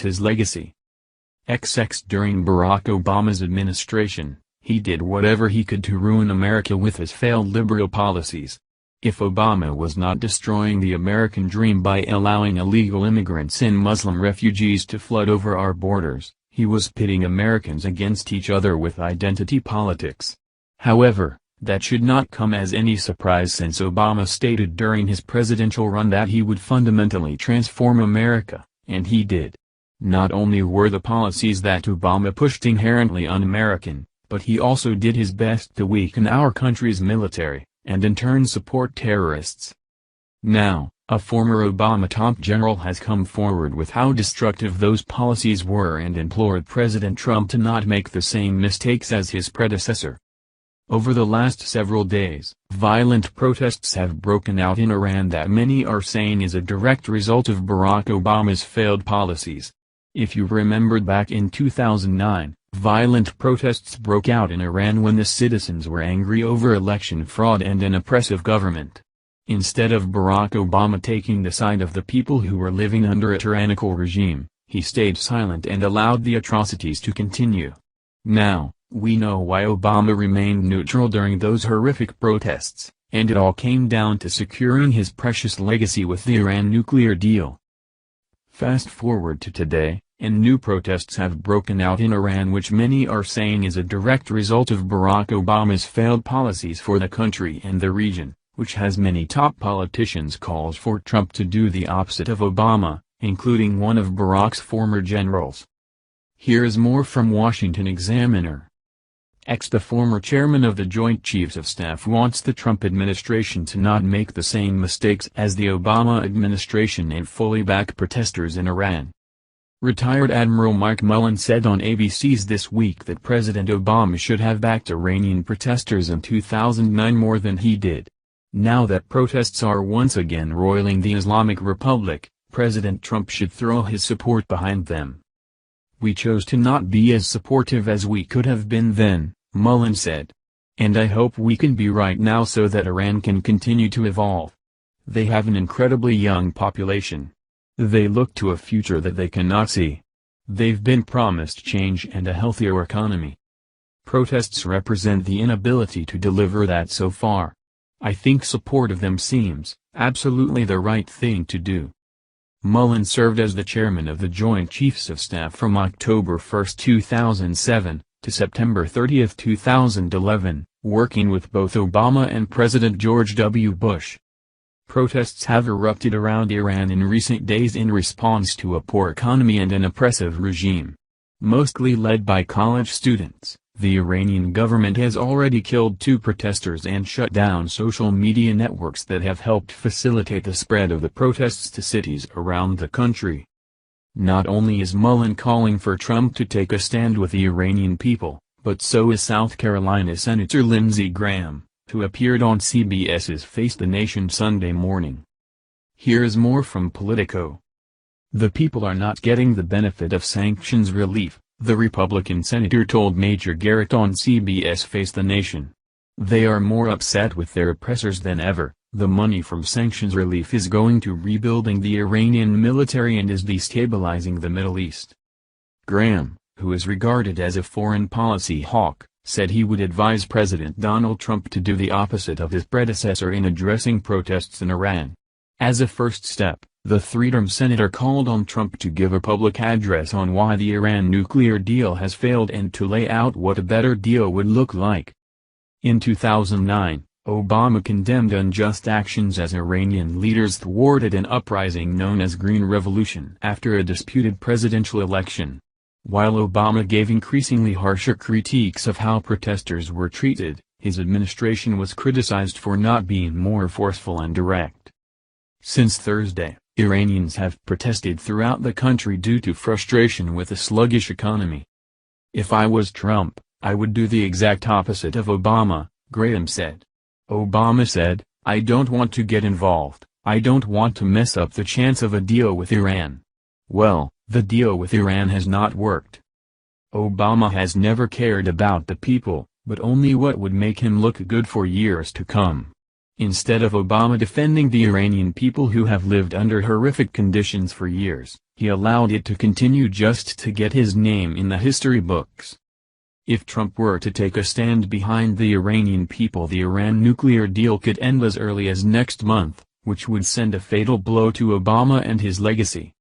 his legacy. During Barack Obama's administration, he did whatever he could to ruin America with his failed liberal policies. If Obama was not destroying the American dream by allowing illegal immigrants and Muslim refugees to flood over our borders, he was pitting Americans against each other with identity politics. However, that should not come as any surprise since Obama stated during his presidential run that he would fundamentally transform America, and he did. Not only were the policies that Obama pushed inherently un-American, but he also did his best to weaken our country's military, and in turn support terrorists. Now, a former Obama top general has come forward with how destructive those policies were and implored President Trump to not make the same mistakes as his predecessor. Over the last several days, violent protests have broken out in Iran that many are saying is a direct result of Barack Obama's failed policies. If you remembered back in 2009, violent protests broke out in Iran when the citizens were angry over election fraud and an oppressive government. Instead of Barack Obama taking the side of the people who were living under a tyrannical regime, he stayed silent and allowed the atrocities to continue. Now, we know why Obama remained neutral during those horrific protests, and it all came down to securing his precious legacy with the Iran nuclear deal. Fast forward to today, and new protests have broken out in Iran which many are saying is a direct result of Barack Obama's failed policies for the country and the region, which has many top politicians calls for Trump to do the opposite of Obama, including one of Barack's former generals. Here is more from Washington Examiner. The former chairman of the Joint Chiefs of Staff wants the Trump administration to not make the same mistakes as the Obama administration and fully back protesters in Iran. Retired Admiral Mike Mullen said on ABC's This Week that President Obama should have backed Iranian protesters in 2009 more than he did. Now that protests are once again roiling the Islamic Republic, President Trump should throw his support behind them. We chose to not be as supportive as we could have been then, Mullen said. And I hope we can be right now so that Iran can continue to evolve. They have an incredibly young population. They look to a future that they cannot see. They've been promised change and a healthier economy. Protests represent the inability to deliver that so far. I think support of them seems absolutely the right thing to do. Mullen served as the chairman of the Joint Chiefs of Staff from October 1, 2007, to September 30, 2011, working with both Obama and President George W. Bush. Protests have erupted around Iran in recent days in response to a poor economy and an oppressive regime. Mostly led by college students, the Iranian government has already killed 2 protesters and shut down social media networks that have helped facilitate the spread of the protests to cities around the country. Not only is Mullen calling for Trump to take a stand with the Iranian people, but so is South Carolina Senator Lindsey Graham, who appeared on CBS's Face the Nation Sunday morning. Here is more from Politico. The people are not getting the benefit of sanctions relief, the Republican senator told Major Garrett on CBS Face the Nation. They are more upset with their oppressors than ever. The money from sanctions relief is going to rebuilding the Iranian military and is destabilizing the Middle East. Graham, who is regarded as a foreign policy hawk, said he would advise President Donald Trump to do the opposite of his predecessor in addressing protests in Iran. As a first step, the three-term senator called on Trump to give a public address on why the Iran nuclear deal has failed and to lay out what a better deal would look like. In 2009, Obama condemned unjust actions as Iranian leaders thwarted an uprising known as Green Revolution after a disputed presidential election. While Obama gave increasingly harsher critiques of how protesters were treated, his administration was criticized for not being more forceful and direct. Since Thursday, Iranians have protested throughout the country due to frustration with a sluggish economy. If I was Trump, I would do the exact opposite of Obama, Graham said. Obama said, I don't want to get involved, I don't want to mess up the chance of a deal with Iran. Well, the deal with Iran has not worked. Obama has never cared about the people, but only what would make him look good for years to come. Instead of Obama defending the Iranian people who have lived under horrific conditions for years, He allowed it to continue just to get his name in the history books. If Trump were to take a stand behind the Iranian people, the Iran nuclear deal could end as early as next month, which would send a fatal blow to Obama and his legacy.